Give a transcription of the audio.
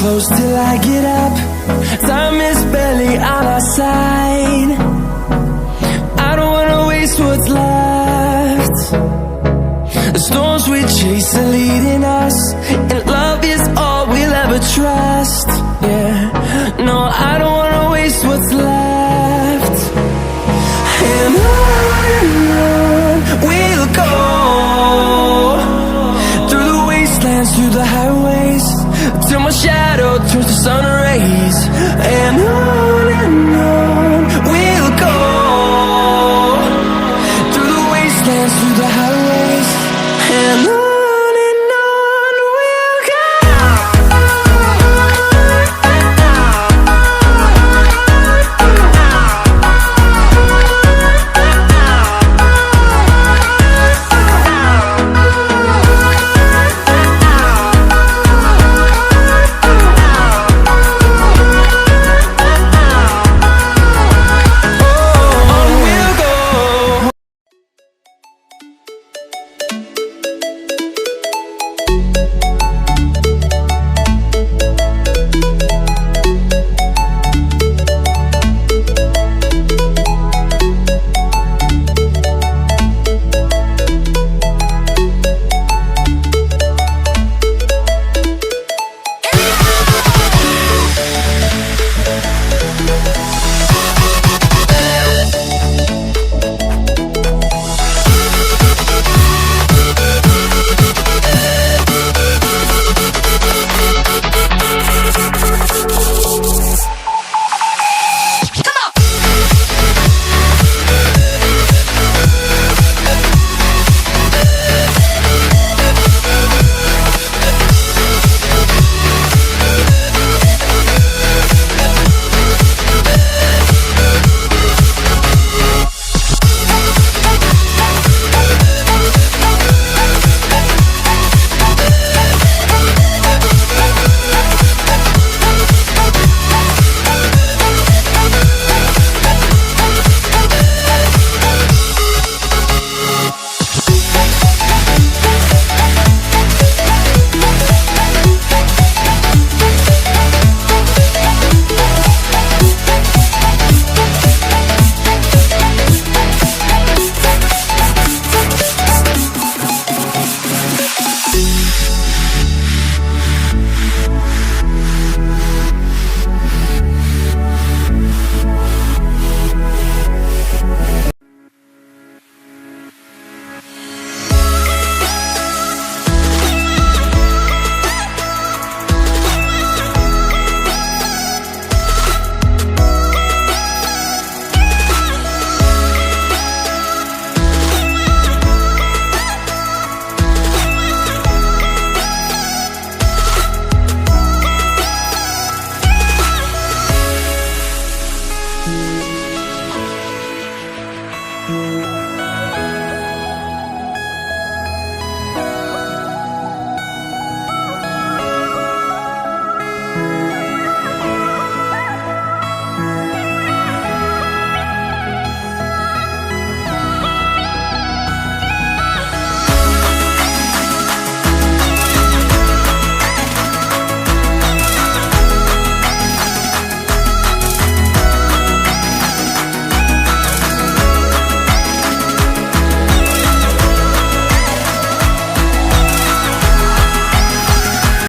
close till I get up. Time is barely on our side. I don't wanna waste what's left. The storms we chase are leading us, and love is all we'll ever trust. Yeah, no, I don't wanna waste what's left. And on we'll go, through the wastelands, through the highways, till my shadow turns to sun rays. And on we'll go, through the wastelands, through the highways, and on.